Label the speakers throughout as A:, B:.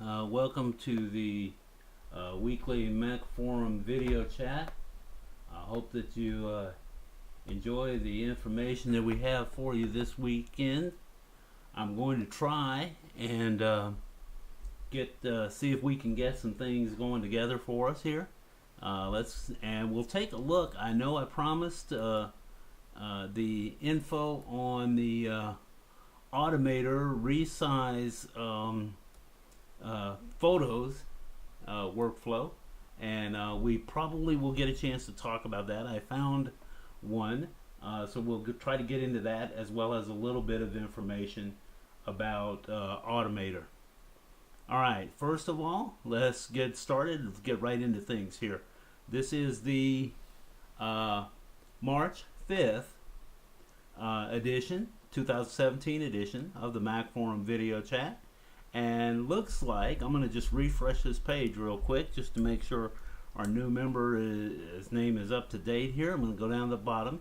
A: Welcome to the weekly Mac Forum video chat. I hope that you enjoy the information that we have for you this weekend. I'm going to try and see if we can get some things going together for us here. We'll take a look. I know I promised the info on the Automator resize photos workflow, and we probably will get a chance to talk about that. I found one, so we'll try to get into that as well as a little bit of information about Automator. Alright, first of all, let's get started. Let's get right into things here. This is the March 5th edition, 2017 edition of the Mac Forum video chat. And looks like I'm going to just refresh this page real quick just to make sure our new member his name is up to date here. I'm going to go down to the bottom,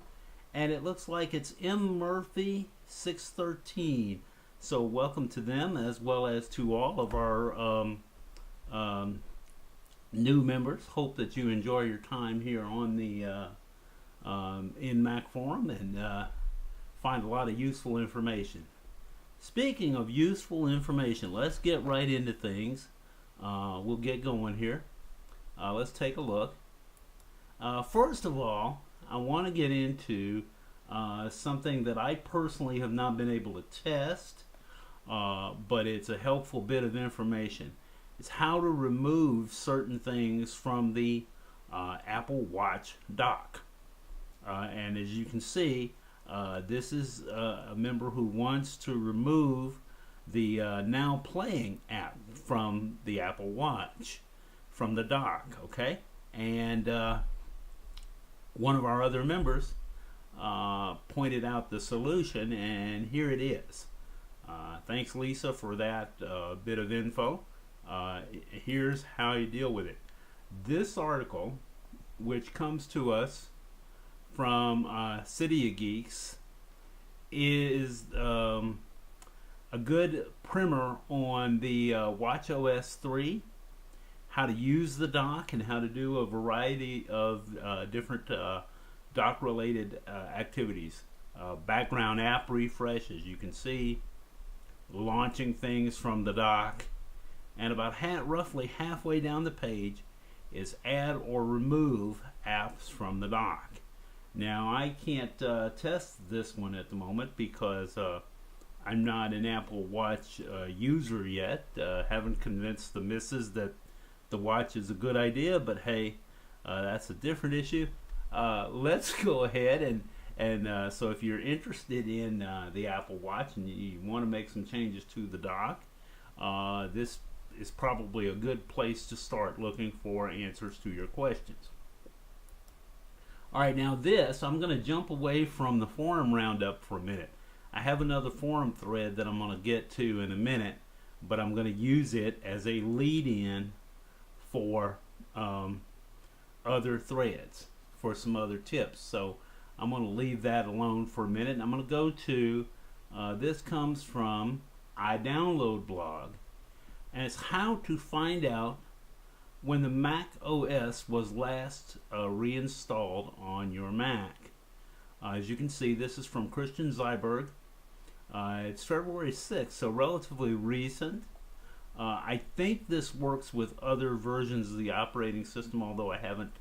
A: and it looks like it's M Murphy 613. So welcome to them, as well as to all of our new members. Hope that you enjoy your time here on the in Mac Forum and find a lot of useful information. Speaking of useful information, let's get right into things. We'll get going here. Let's take a look. First of all, I want to get into something that I personally have not been able to test, but it's a helpful bit of information. It's how to remove certain things from the Apple Watch dock. And as you can see, this is a member who wants to remove the Now Playing app from the Apple Watch, from the dock, okay? And one of our other members pointed out the solution, and here it is. Thanks, Lisa, for that bit of info. Here's how you deal with it. This article, which comes to us from City of Geeks, is a good primer on the watchOS 3, how to use the dock, and how to do a variety of different dock-related activities. Background app refresh, as you can see, launching things from the dock, and about roughly halfway down the page is add or remove apps from the dock. Now, I can't test this one at the moment because I'm not an Apple Watch user yet. Haven't convinced the missus that the watch is a good idea, but hey, that's a different issue. Let's go ahead and so if you're interested in the Apple Watch and you want to make some changes to the dock, this is probably a good place to start looking for answers to your questions. Alright, now I'm going to jump away from the forum roundup for a minute. I have another forum thread that I'm going to get to in a minute, but I'm going to use it as a lead-in for other threads, for some other tips. So I'm going to leave that alone for a minute, and I'm going to go to, this comes from iDownload blog, and it's how to find out when the MacOS was last reinstalled on your Mac. As you can see, this is from Christian Zyberg. It's February 6th, so relatively recent. I think this works with other versions of the operating system, although I haven't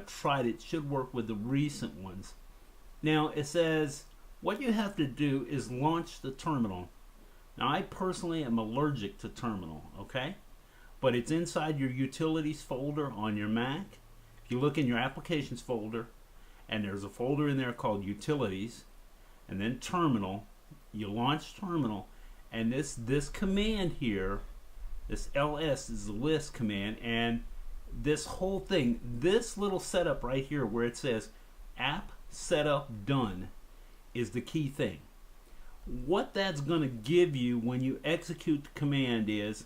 A: tried it. It should work with the recent ones. Now, it says what you have to do is launch the terminal. Now, I personally am allergic to terminal, okay? But it's inside your utilities folder on your Mac. If you look in your applications folder, and there's a folder in there called utilities, and then terminal, you launch terminal, and this command here, this ls is the list command, and this whole thing, this little setup right here where it says app setup done is the key thing. What that's going to give you when you execute the command is,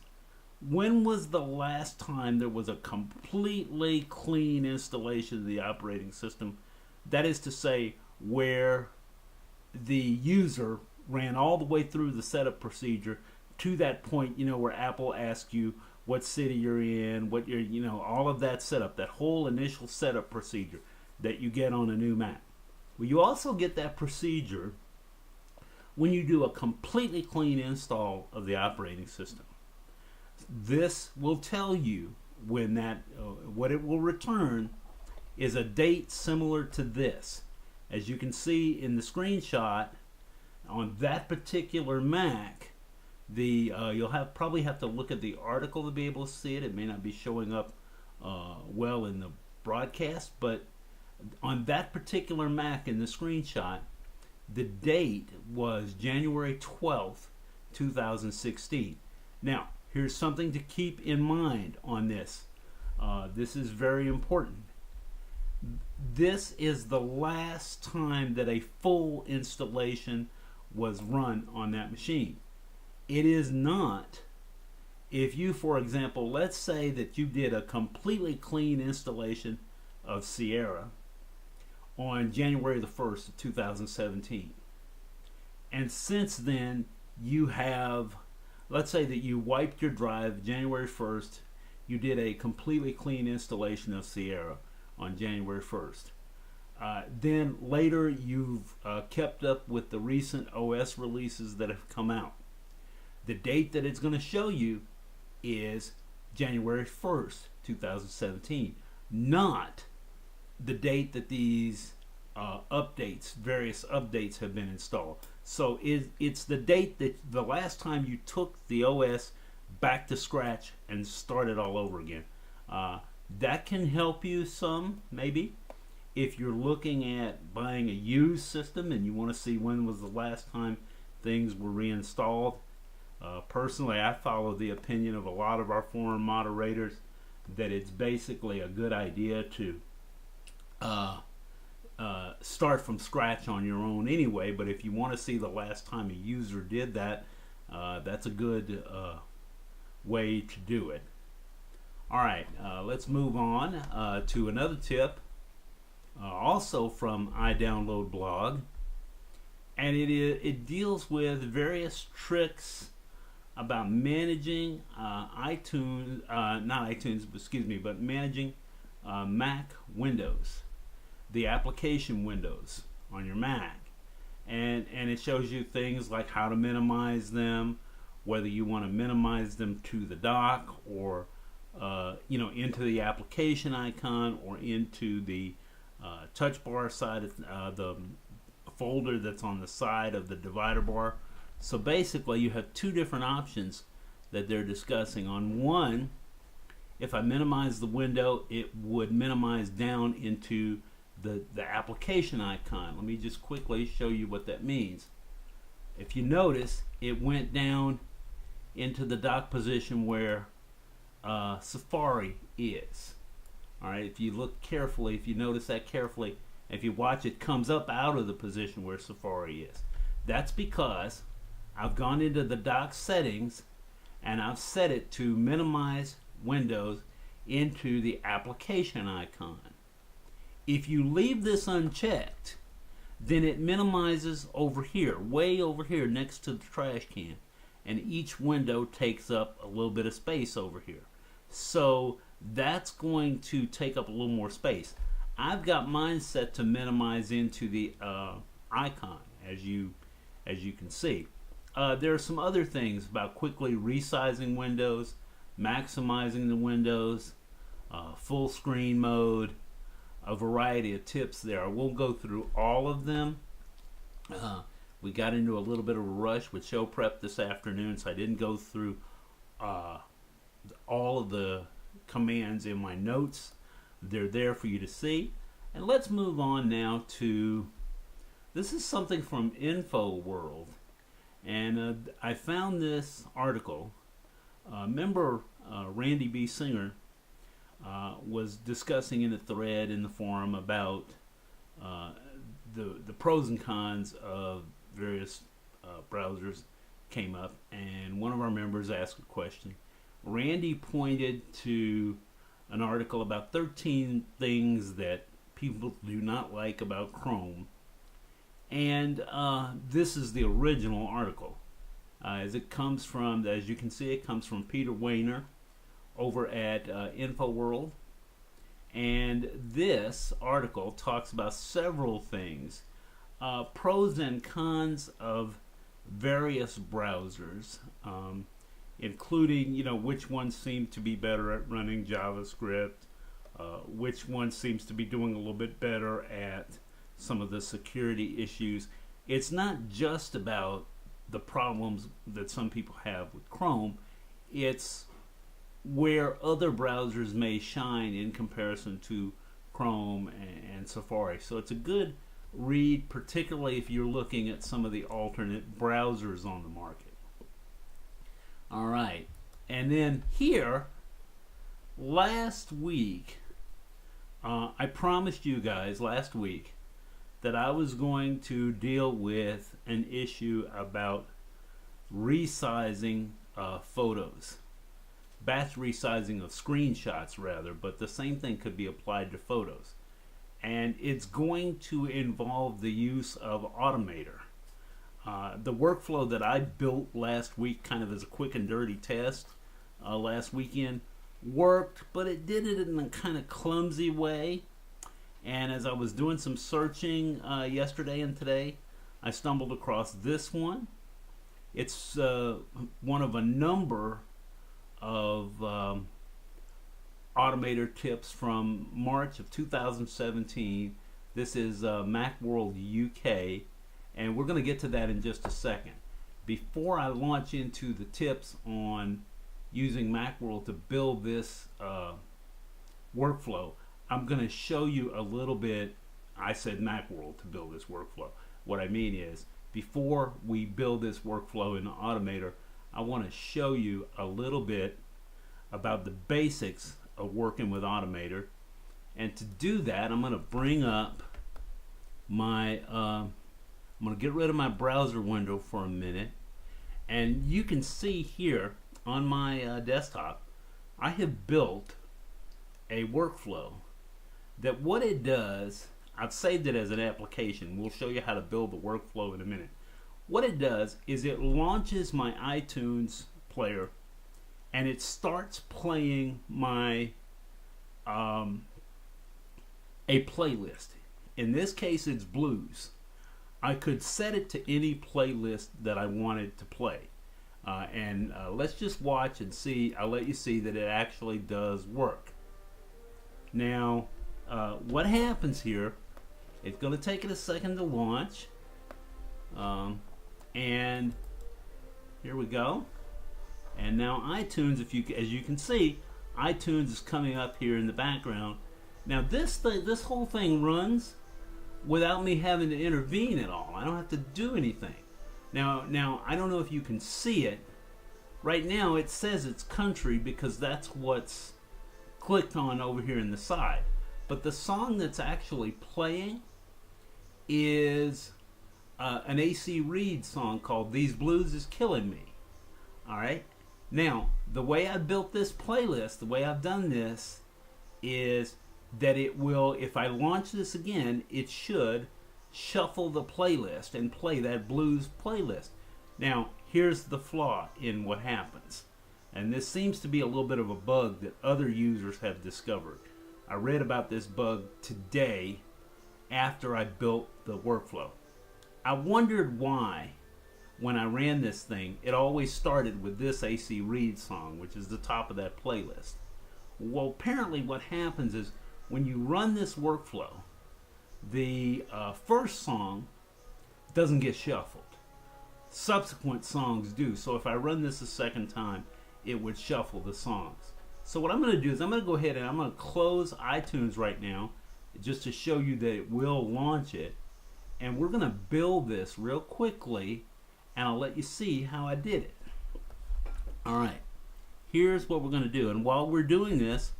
A: when was the last time there was a completely clean installation of the operating system? That is to say, where the user ran all the way through the setup procedure, to that point, where Apple asks you what city you're in, what you're, all of that setup, that whole initial setup procedure that you get on a new Mac. Well, you also get that procedure when you do a completely clean install of the operating system. This will tell you when what it will return is a date similar to this. As you can see in the screenshot, on that particular Mac, you'll probably have to look at the article to be able to see it. It may not be showing up well in the broadcast, but on that particular Mac in the screenshot, the date was January 12th, 2016. Now, here's something to keep in mind on this. This is very important. This is the last time that a full installation was run on that machine. It is not, if you, for example, let's say that you did a completely clean installation of Sierra on January the 1st of 2017. And since then, you have, let's say that you wiped your drive January 1st, you did a completely clean installation of Sierra on January 1st. Then later you've kept up with the recent OS releases that have come out. The date that it's going to show you is January 1st, 2017, not the date that these various updates have been installed. So it's the date that the last time you took the OS back to scratch and started all over again. That can help you some, maybe, if you're looking at buying a used system and you want to see when was the last time things were reinstalled. Personally, I follow the opinion of a lot of our forum moderators that it's basically a good idea to start from scratch on your own anyway, but if you want to see the last time a user did that, that's a good way to do it. Alright, let's move on to another tip, also from iDownload blog, and it deals with various tricks about managing but managing Mac Windows, the application windows on your Mac, and it shows you things like how to minimize them, whether you want to minimize them to the dock or into the application icon or into the touch bar side of the folder that's on the side of the divider bar. So basically you have two different options that they're discussing. On one, if I minimize the window, it would minimize down into the application icon. Let me just quickly show you what that means. If you notice, it went down into the dock position where Safari is. Alright, if you look carefully, if you notice that carefully, if you watch, it comes up out of the position where Safari is. That's because I've gone into the dock settings and I've set it to minimize Windows into the application icon. If you leave this unchecked, then it minimizes over here, way over here next to the trash can, and each window takes up a little bit of space over here. So that's going to take up a little more space. I've got mine set to minimize into the icon, as you can see. There are some other things about quickly resizing windows, maximizing the windows, full screen mode, a variety of tips there. I won't go through all of them. We got into a little bit of a rush with show prep this afternoon, so I didn't go through all of the commands in my notes. They're there for you to see. And let's move on now to, this is something from InfoWorld. And I found this article. Member Randy B. Singer was discussing in a thread in the forum about the pros and cons of various browsers came up, and one of our members asked a question. Randy pointed to an article about 13 things that people do not like about Chrome, and this is the original article. as you can see, it comes from Peter Wayner over at InfoWorld. And this article talks about several things, pros and cons of various browsers, including, which ones seem to be better at running JavaScript, which one seems to be doing a little bit better at some of the security issues. It's not just about the problems that some people have with Chrome. It's where other browsers may shine in comparison to Chrome and Safari. So it's a good read, particularly if you're looking at some of the alternate browsers on the market. All right, and then here, last week, I promised you guys last week that I was going to deal with an issue about resizing photos. Batch resizing of screenshots rather, but the same thing could be applied to photos. And it's going to involve the use of Automator. The workflow that I built last week, kind of as a quick and dirty test last weekend, worked, but it did it in a kind of clumsy way. And as I was doing some searching yesterday and today, I stumbled across this one. It's one of a number of Automator tips from March of 2017. This is Macworld UK, and we're going to get to that in just a second. Before I launch into the tips on using Macworld to build this workflow, I'm going to show you a little bit. I said Macworld to build this workflow. What I mean is, before we build this workflow in Automator, I want to show you a little bit about the basics of working with Automator. And to do that, I'm going to bring up my I'm going to get rid of my browser window for a minute, and you can see here on my desktop I have built a workflow that what it does, I've saved it as an application. We'll show you how to build the workflow in a minute. What it does is it launches my iTunes player and it starts playing my a playlist. In this case it's blues. I could set it to any playlist that I wanted to play. Let's just watch and see. I'll let you see that it actually does work. Now what happens here, it's going to take it a second to launch, and here we go. And now iTunes, as you can see, iTunes is coming up here in the background. Now this whole thing runs without me having to intervene at all. I don't have to do anything. Now I don't know if you can see it. Right now it says it's country because that's what's clicked on over here in the side. But the song that's actually playing is an AC Reed song called "These Blues Is Killing Me." Alright? Now, the way I built this playlist, the way I've done this, is that it will, if I launch this again, it should shuffle the playlist and play that blues playlist. Now, here's the flaw in what happens. And this seems to be a little bit of a bug that other users have discovered. I read about this bug today after I built the workflow. I wondered why, when I ran this thing, it always started with this AC Reed song, which is the top of that playlist. Well, apparently what happens is when you run this workflow, the first song doesn't get shuffled. Subsequent songs do. So if I run this a second time, it would shuffle the songs. So what I'm going to do is I'm going to go ahead and I'm going to close iTunes right now just to show you that it will launch it. And we're going to build this real quickly, and I'll let you see how I did it. Alright, here's what we're going to do. And while we're doing this,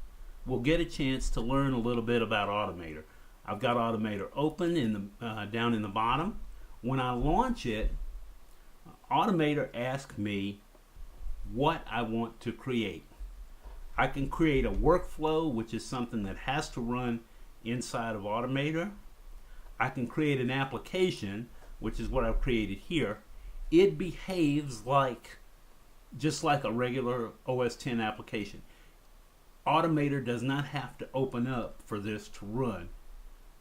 A: we'll get a chance to learn a little bit about Automator. I've got Automator open in the down in the bottom. When I launch it, Automator asks me what I want to create. I can create a workflow, which is something that has to run inside of Automator. I can create an application, which is what I've created here, it behaves like just like a regular OS 10 application. Automator does not have to open up for this to run.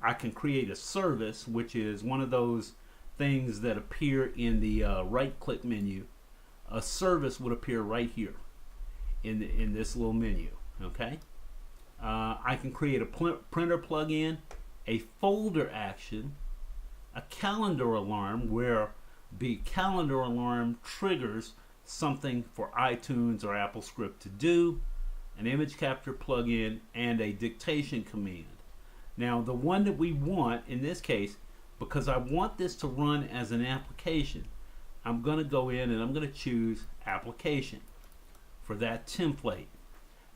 A: I can create a service, which is one of those things that appear in the right-click menu. A service would appear right here in this little menu. Okay, I can create a printer plugin, a folder action, a calendar alarm where the calendar alarm triggers something for iTunes or AppleScript to do, an image capture plugin, and a dictation command. Now, the one that we want in this case, because I want this to run as an application, I'm going to go in and I'm going to choose application for that template.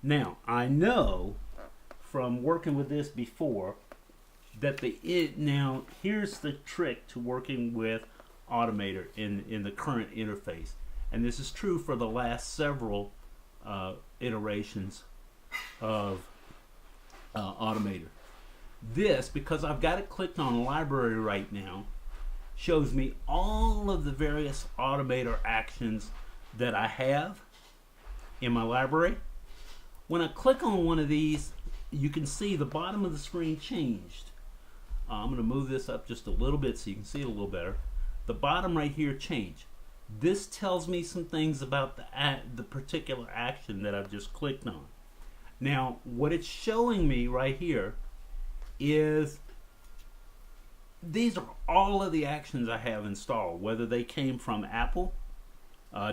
A: Now, I know from working with this before that now here's the trick to working with Automator in the current interface, and this is true for the last several iterations of Automator. This, because I've got it clicked on library right now, shows me all of the various Automator actions that I have in my library. When I click on one of these, you can see the bottom of the screen changed. I'm going to move this up just a little bit so you can see it a little better. The bottom right here changed. This tells me some things about the particular action that I've just clicked on. Now, what it's showing me right here is these are all of the actions I have installed, whether they came from Apple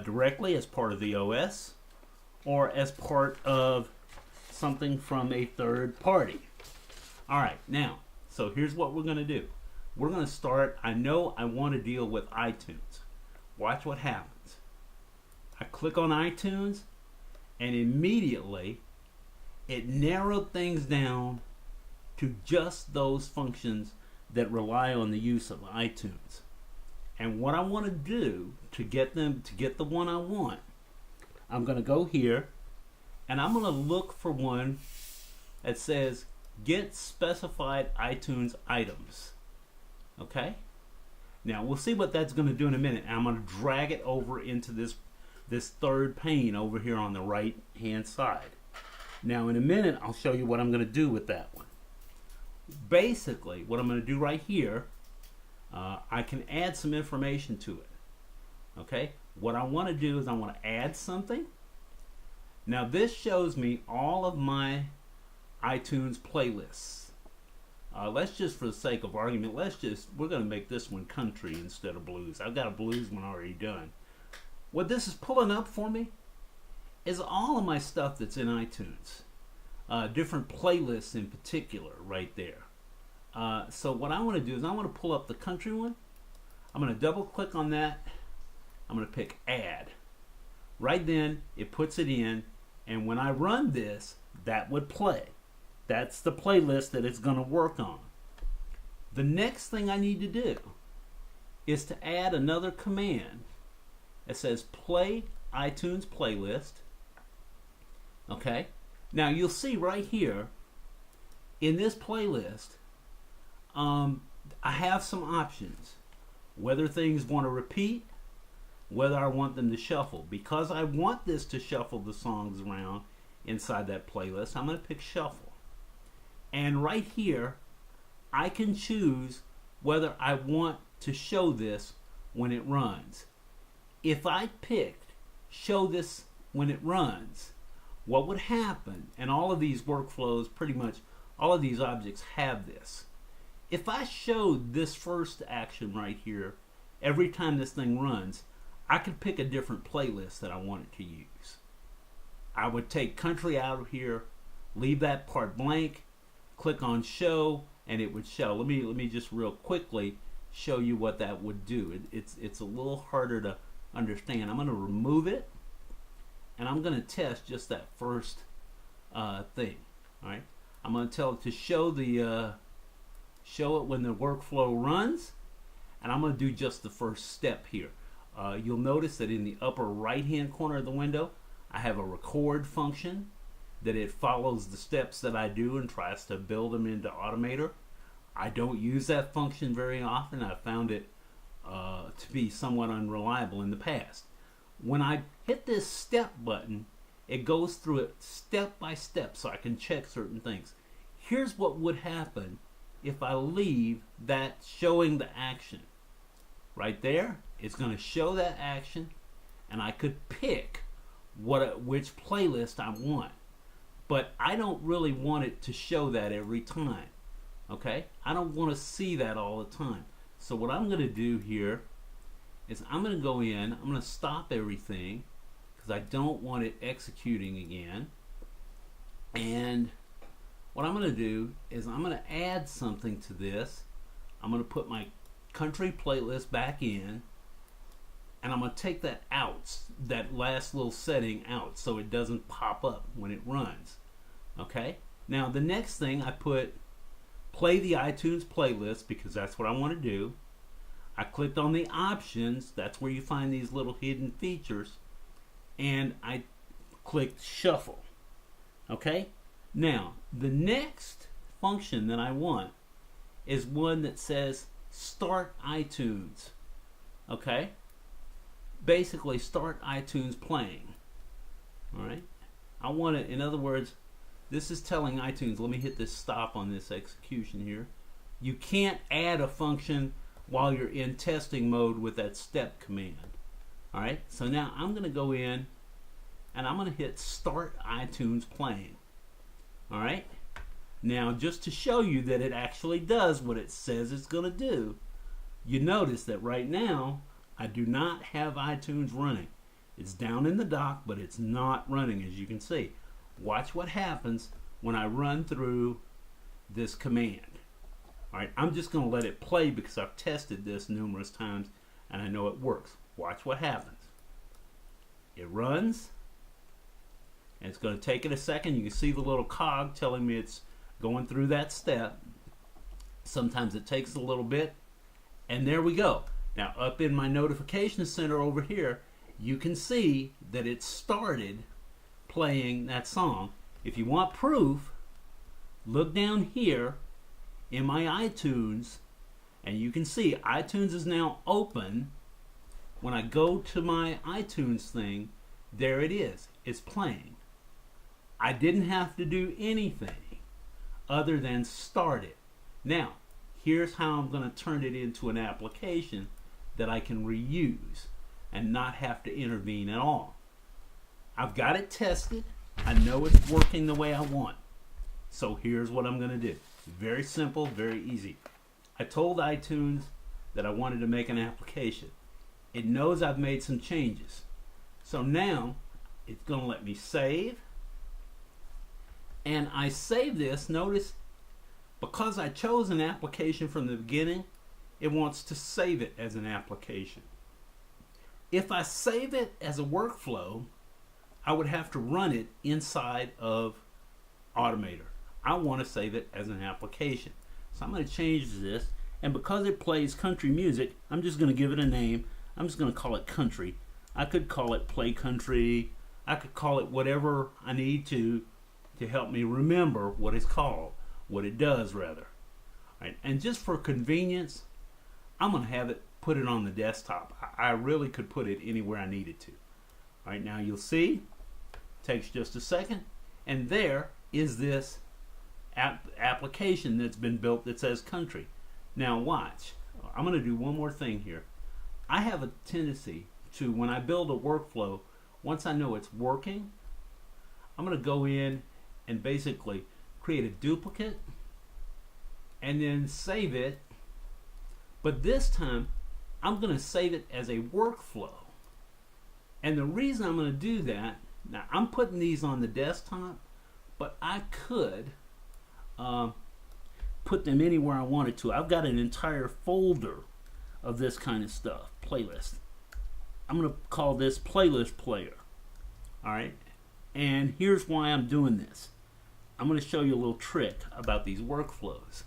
A: directly as part of the OS or as part of something from a third party. Alright, now, so here's what we're going to do. We're going to start, I know I want to deal with iTunes. Watch what happens. I click on iTunes and immediately it narrowed things down to just those functions that rely on the use of iTunes. And what I want to do to get the one I want, I'm going to go here and I'm going to look for one that says get specified iTunes items. Okay? Now we'll see what that's going to do in a minute. I'm going to drag it over into this third pane over here on the right hand side. Now in a minute I'll show you what I'm going to do with that one. Basically what I'm going to do right here, I can add some information to it. Okay, what I want to do is I want to add something. Now this shows me all of my iTunes playlists. Let's just, for the sake of argument, we're going to make this one country instead of blues. I've got a blues one already done. What this is pulling up for me is all of my stuff that's in iTunes. Different playlists in particular right there. So what I want to do is I want to pull up the country one. I'm going to double click on that. I'm going to pick add. Right then it puts it in, and when I run this, that would play. That's the playlist that it's going to work on. The next thing I need to do is to add another command that says play iTunes playlist. Okay. Now you'll see right here in this playlist, I have some options. Whether things want to repeat, whether I want them to shuffle. Because I want this to shuffle the songs around inside that playlist, I'm going to pick shuffle. And right here, I can choose whether I want to show this when it runs. If I picked show this when it runs, what would happen, and all of these workflows, pretty much all of these objects have this. If I showed this first action right here, every time this thing runs, I could pick a different playlist that I wanted to use. I would take country out of here, leave that part blank, click on show, and it would show. Let me just real quickly show you what that would do. It's a little harder to understand. I'm going to remove it, and I'm going to test just that first thing. All right, I'm going to tell it to show it when the workflow runs, and I'm going to do just the first step here. You'll notice that in the upper right hand corner of the window I have a record function that it follows the steps that I do and tries to build them into Automator. I don't use that function very often. I found it to be somewhat unreliable in the past. When I hit this step button, it goes through it step by step so I can check certain things. Here's what would happen if I leave that showing the action. Right there, it's going to show that action, and I could pick which playlist I want. But I don't really want it to show that every time. Okay? I don't want to see that all the time. So what I'm going to do here is I'm going to go in, I'm going to stop everything because I don't want it executing again. And what I'm going to do is I'm going to add something to this. I'm going to put my country playlist back in, and I'm going to take that out, that last little setting out, so it doesn't pop up when it runs. Okay? Now the next thing I put play the iTunes playlist because that's what I want to do. I clicked on the options, that's where you find these little hidden features, and I clicked shuffle. Okay? Now, the next function that I want is one that says start iTunes. Okay? Basically, start iTunes playing. Alright? I want it, in other words, this is telling iTunes, let me hit this stop on this execution here. You can't add a function while you're in testing mode with that step command. Alright? So now I'm going to go in and I'm going to hit start iTunes playing. Alright? Now, just to show you that it actually does what it says it's going to do, you notice that right now I do not have iTunes running. It's down in the dock, but it's not running, as you can see. Watch what happens when I run through this command. Alright, I'm just going to let it play because I've tested this numerous times and I know it works. Watch what happens. It runs, and it's going to take it a second. You can see the little cog telling me it's going through that step. Sometimes it takes a little bit, and there we go. Now up in my notification center over here, you can see that it started playing that song. If you want proof, look down here in my iTunes, and you can see iTunes is now open. When I go to my iTunes thing, there it is. It's playing. I didn't have to do anything other than start it. Now, here's how I'm going to turn it into an application that I can reuse and not have to intervene at all. I've got it tested. I know it's working the way I want. So here's what I'm going to do. Very simple, very easy. I told iTunes that I wanted to make an application. It knows I've made some changes. So now it's going to let me save. And I save this. Notice, because I chose an application from the beginning, it wants to save it as an application. If I save it as a workflow, I would have to run it inside of Automator. I want to save it as an application. So I'm going to change this, and because it plays country music, I'm just going to give it a name. I'm just going to call it country. I could call it play country. I could call it whatever I need to help me remember what it's called, what it does rather. All right. And just for convenience, I'm going to have it put it on the desktop. I really could put it anywhere I needed to. All right, now you'll see, takes just a second, and there is this application that's been built that says country. Now watch, I'm going to do one more thing here. I have a tendency to, when I build a workflow, once I know it's working, I'm going to go in and basically create a duplicate and then save it. But this time, I'm going to save it as a workflow. And the reason I'm going to do that, now I'm putting these on the desktop, but I could put them anywhere I wanted to. I've got an entire folder of this kind of stuff, playlist. I'm going to call this playlist player. All right. And here's why I'm doing this. I'm going to show you a little trick about these workflows.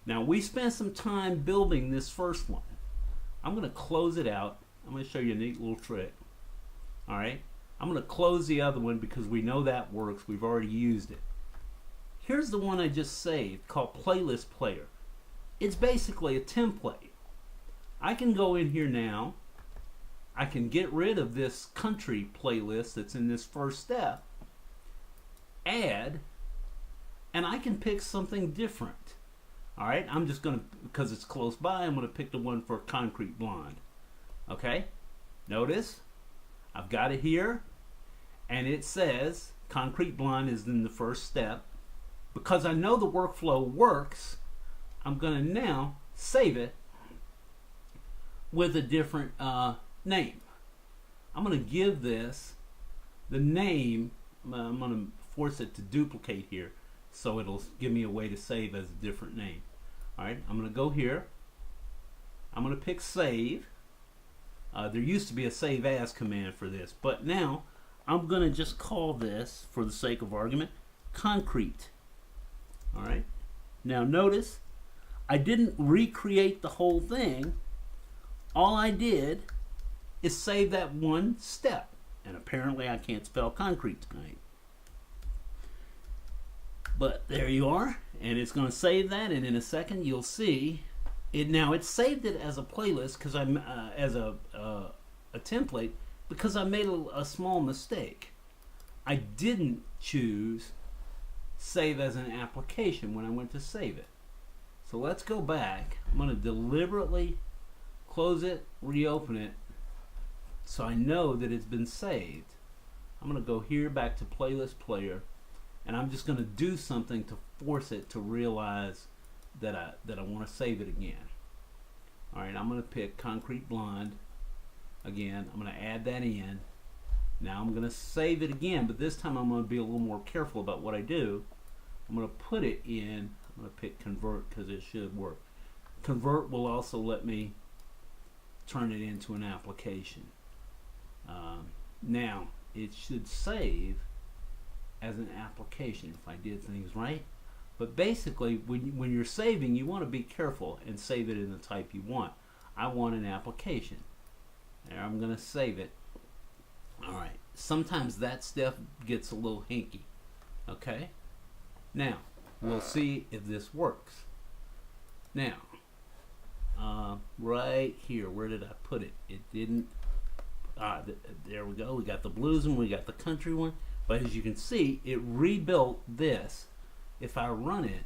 A: Now, we spent some time building this first one. I'm going to close it out. I'm going to show you a neat little trick. All right. I'm going to close the other one because we know that works. We've already used it. Here's the one I just saved called Playlist Player. It's basically a template. I can go in here now. I can get rid of this country playlist that's in this first step, add, and I can pick something different. All right, I'm just going to, because it's close by, I'm going to pick the one for Concrete Blonde. Okay, notice I've got it here, and it says Concrete Blonde is in the first step. Because I know the workflow works, I'm going to now save it with a different name. I'm going to give this the name. I'm going to force it to duplicate here, so it'll give me a way to save as a different name. Alright, I'm going to go here. I'm going to pick save. There used to be a save as command for this, but now I'm going to just call this, for the sake of argument, Concrete. Alright, now notice I didn't recreate the whole thing. All I did is save that one step, and apparently I can't spell concrete tonight. But there you are, and it's going to save that, and in a second you'll see it. Now it saved it as a playlist because I'm as a template, because I made a small mistake. I didn't choose save as an application when I went to save it. So let's go back. I'm going to deliberately close it, reopen it, so I know that it's been saved. I'm going to go here back to playlist player, and I'm just going to do something to force it to realize that I want to save it again. Alright, I'm going to pick Concrete Blonde again. I'm going to add that in. Now I'm going to save it again, but this time I'm going to be a little more careful about what I do. I'm going to put it in. I'm going to pick Convert because it should work. Convert will also let me turn it into an application. Now it should save as an application if I did things right. But basically, when you're saving, you want to be careful and save it in the type you want. I want an application. There, I'm going to save it. Alright, sometimes that stuff gets a little hinky. Okay? Now, we'll see if this works. Now, right here, where did I put it? It didn't. There we go. We got the blues one, we got the country one. But as you can see, it rebuilt this. If I run it,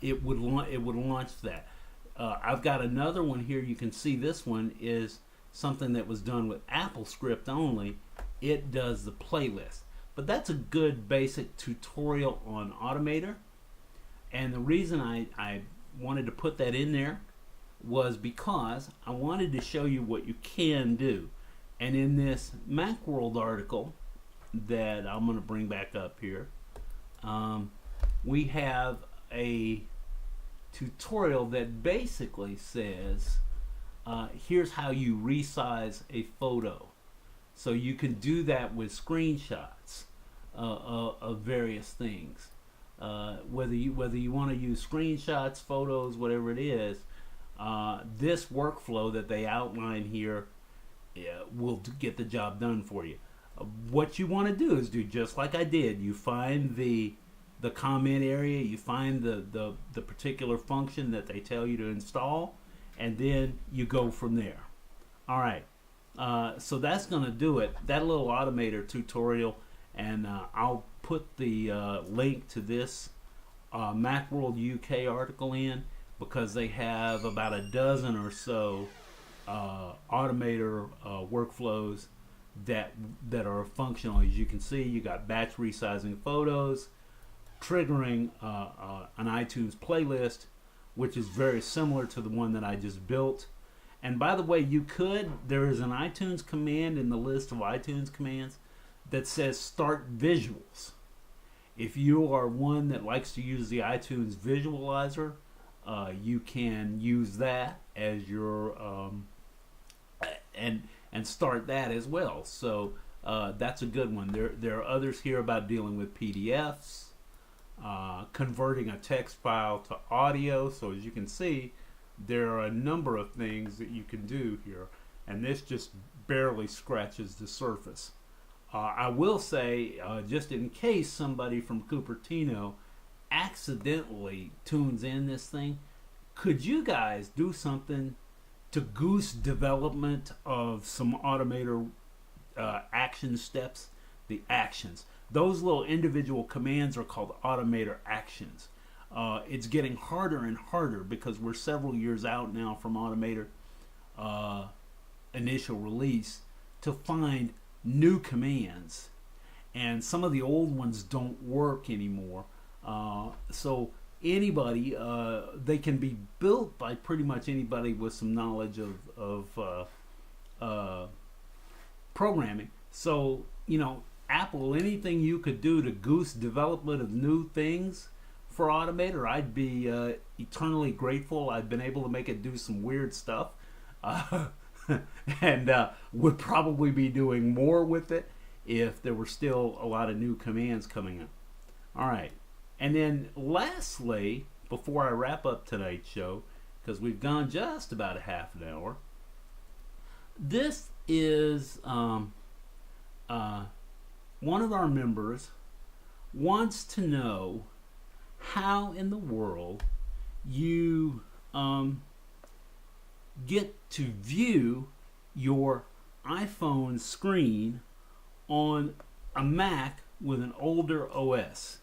A: it would launch that. I've got another one here. You can see this one is something that was done with AppleScript only. It does the playlist. But that's a good basic tutorial on Automator. And the reason I wanted to put that in there was because I wanted to show you what you can do. And in this Macworld article that I'm going to bring back up here, we have a tutorial that basically says here's how you resize a photo. So you can do that with screenshots of various things. Whether you want to use screenshots, photos, whatever it is, this workflow that they outline here will get the job done for you. What you want to do is do just like I did. You find the comment area, you find the particular function that they tell you to install, and then you go from there. All right. So that's going to do it. That little Automator tutorial, and I'll put the link to this Macworld UK article in, because they have about a dozen or so Automator workflows that are functional. As you can see, you got batch resizing photos, triggering an iTunes playlist, which is very similar to the one that I just built. And by the way, there is an iTunes command in the list of iTunes commands that says start visuals. If you are one that likes to use the iTunes visualizer, you can use that as your and start that as well. So that's a good one. There are others here about dealing with PDFs, converting a text file to audio. So as you can see, there are a number of things that you can do here, and this just barely scratches the surface. I will say, just in case somebody from Cupertino accidentally tunes in this thing, could you guys do something to goose development of some Automator action steps, the actions. Those little individual commands are called Automator actions. It's getting harder and harder because we're several years out now from Automator initial release to find new commands, and some of the old ones don't work anymore. So anybody, they can be built by pretty much anybody with some knowledge of programming. So, you know, Apple, anything you could do to goose development of new things for Automator, I'd be eternally grateful. I've been able to make it do some weird stuff, and would probably be doing more with it if there were still a lot of new commands coming up. All right. And then lastly, before I wrap up tonight's show, because we've gone just about a half an hour, this is one of our members wants to know how in the world you get to view your iPhone screen on a Mac with an older OS.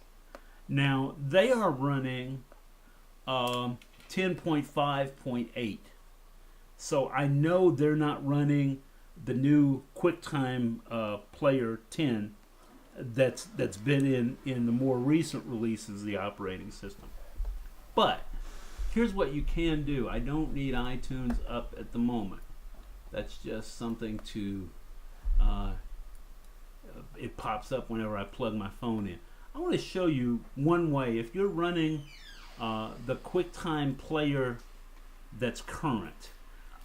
A: Now, they are running 10.5.8. So I know they're not running the new QuickTime Player 10 that's been in the more recent releases of the operating system. But here's what you can do. I don't need iTunes up at the moment. That's just something to it pops up whenever I plug my phone in. I want to show you one way. If you're running the QuickTime Player that's current,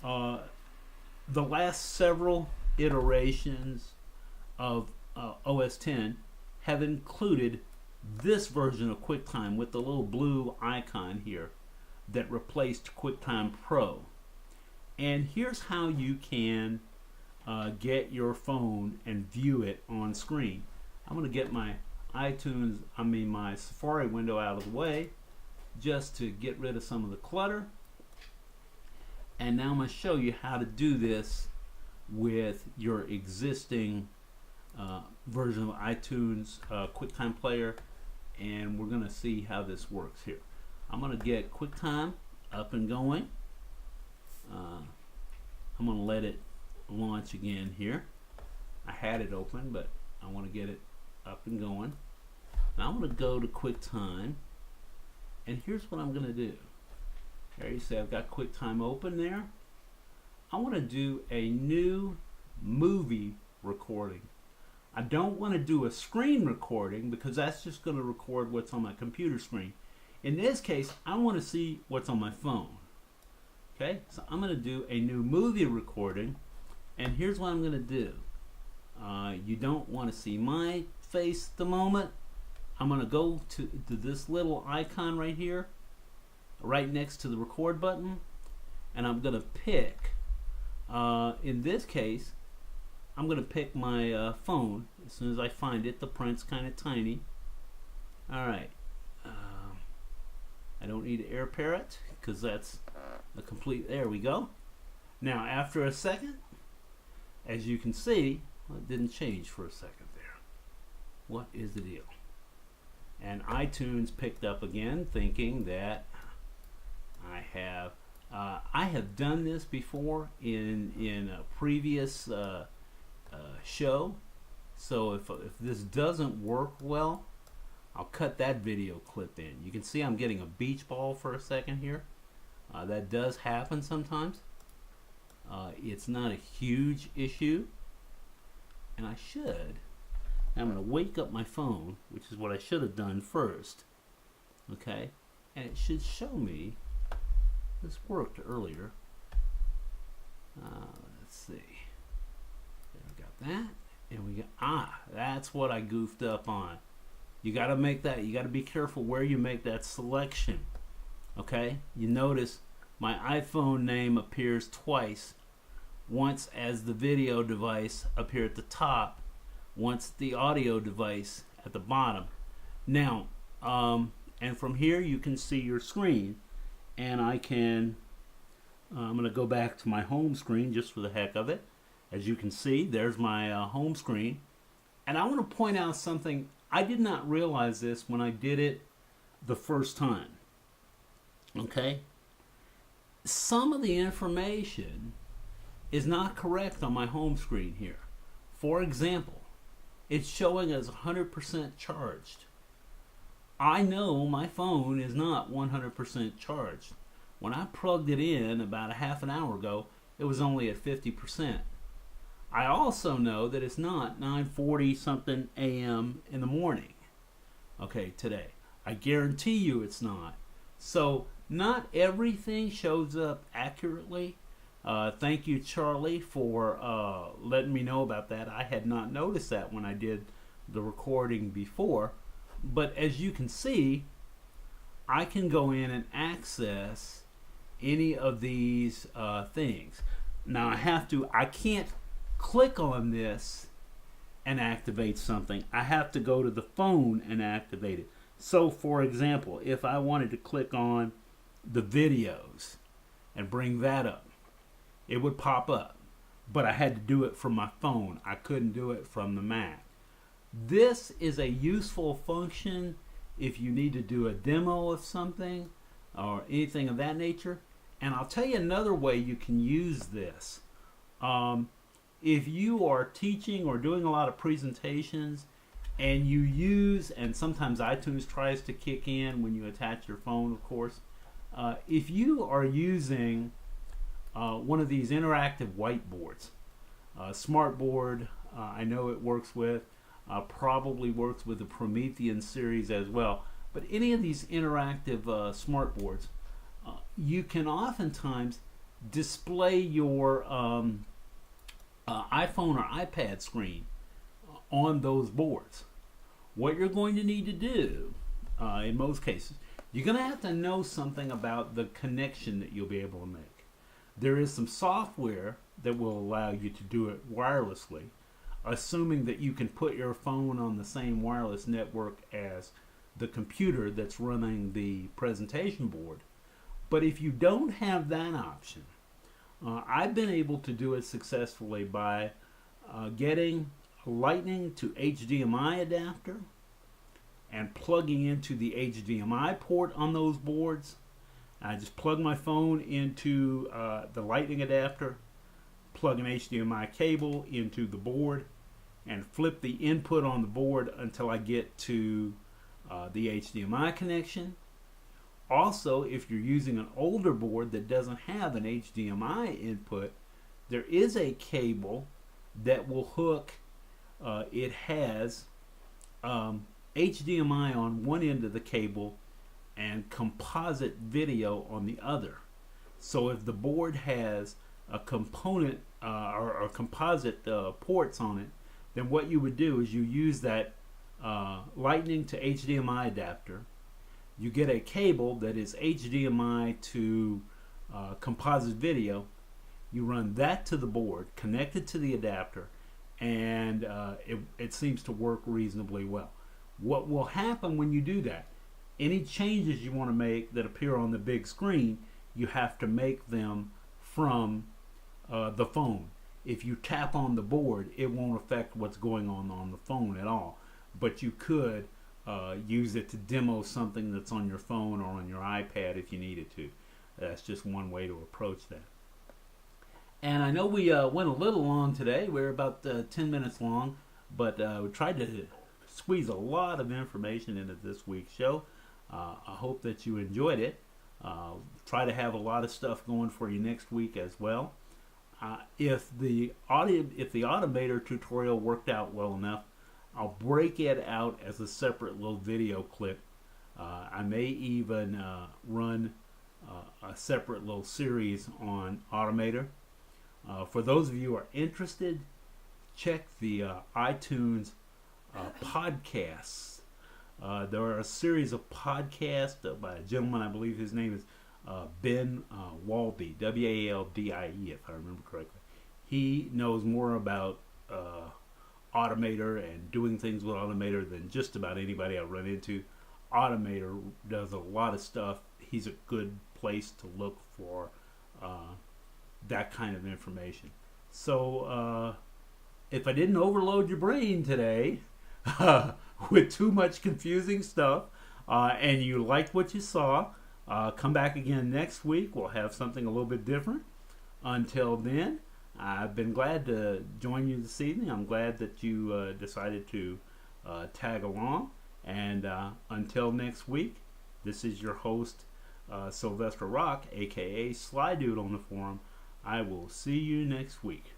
A: the last several iterations of OS 10 have included this version of QuickTime with the little blue icon here that replaced QuickTime Pro. And here's how you can get your phone and view it on screen. I'm going to get my my Safari window out of the way just to get rid of some of the clutter. And now I'm going to show you how to do this with your existing version of iTunes QuickTime Player, and we're going to see how this works here. I'm going to get QuickTime up and going. I'm going to let it launch again here. I had it open, but I want to get it up and going. Now I'm going to go to QuickTime, and here's what I'm going to do. There you see I've got QuickTime open there. I want to do a new movie recording. I don't want to do a screen recording because that's just going to record what's on my computer screen. In this case, I want to see what's on my phone. Okay, so I'm going to do a new movie recording, and here's what I'm going to do. You don't want to see my face at the moment. I'm going to go to this little icon right here, right next to the record button, and I'm going to pick, in this case, I'm going to pick my phone as soon as I find it. The print's kind of tiny. Alright, I don't need to air pair it because that's a complete, there we go. Now after a second, as you can see, well, it didn't change for a second there. What is the deal? And iTunes picked up again, thinking that I have done this before in a previous show. So if this doesn't work well, I'll cut that video clip in. You can see I'm getting a beach ball for a second here. That does happen sometimes. It's not a huge issue, and I'm going to wake up my phone, which is what I should have done first. Okay, and it should show me this worked earlier. Let's see. There, we got that, and we got that's what I goofed up on. You got to make that. You got to be careful where you make that selection. Okay, you notice my iPhone name appears twice. Once as the video device up here at the top, once the audio device at the bottom. Now, and from here you can see your screen, and I can I'm going to go back to my home screen just for the heck of it. As you can see, there's my home screen. And I want to point out something. I did not realize this when I did it the first time. Okay? Some of the information is not correct on my home screen here. For example, it's showing as 100% charged. I know my phone is not 100% charged. When I plugged it in about a half an hour ago, it was only at 50%. I also know that it's not 9:40 something a.m. in the morning. Okay, today. I guarantee you it's not. So, not everything shows up accurately. Thank you, Charlie, for letting me know about that. I had not noticed that when I did the recording before. But as you can see, I can go in and access any of these things. Now I can't click on this and activate something. I have to go to the phone and activate it. So for example, if I wanted to click on the videos and bring that up, it would pop up. But I had to do it from my phone. I couldn't do it from the Mac. This is a useful function if you need to do a demo of something or anything of that nature. And I'll tell you another way you can use this. If you are teaching or doing a lot of presentations and you use, and sometimes iTunes tries to kick in when you attach your phone, of course. If you are using one of these interactive whiteboards, Smartboard, I know it works with, probably works with the Promethean series as well. But any of these interactive smartboards, you can oftentimes display your iPhone or iPad screen on those boards. What you're going to need to do, in most cases, you're going to have to know something about the connection that you'll be able to make. There is some software that will allow you to do it wirelessly, assuming that you can put your phone on the same wireless network as the computer that's running the presentation board. But if you don't have that option, I've been able to do it successfully by getting a Lightning to HDMI adapter and plugging into the HDMI port on those boards. I just plug my phone into the Lightning adapter, plug an HDMI cable into the board, and flip the input on the board until I get to the HDMI connection. Also, if you're using an older board that doesn't have an HDMI input, there is a cable that will hook. It has HDMI on one end of the cable and composite video on the other. So if the board has a component or composite ports on it, then what you would do is you use that Lightning to HDMI adapter. You get a cable that is HDMI to composite video. You run that to the board, connect it to the adapter, and it seems to work reasonably well. What will happen when you do that? Any changes you want to make that appear on the big screen, you have to make them from the phone. If you tap on the board, it won't affect what's going on the phone at all. But you could use it to demo something that's on your phone or on your iPad if you needed to. That's just one way to approach that. And I know we went a little long today. We're about 10 minutes long, but we tried to squeeze a lot of information into this week's show. I hope that you enjoyed it. Try to have a lot of stuff going for you next week as well. If the Automator tutorial worked out well enough, I'll break it out as a separate little video clip. I may even run a separate little series on Automator. For those of you who are interested, check the iTunes podcasts. There are a series of podcasts by a gentleman, I believe his name is Ben Walby, W-A-L-D-I-E, if I remember correctly. He knows more about Automator and doing things with Automator than just about anybody I run into. Automator does a lot of stuff. He's a good place to look for that kind of information. So if I didn't overload your brain today with too much confusing stuff, and you liked what you saw, come back again next week. We'll have something a little bit different. Until then, I've been glad to join you this evening. I'm glad that you decided to tag along. And until next week, this is your host, Sylvester Rock, aka Sly Dude on the forum. I will see you next week.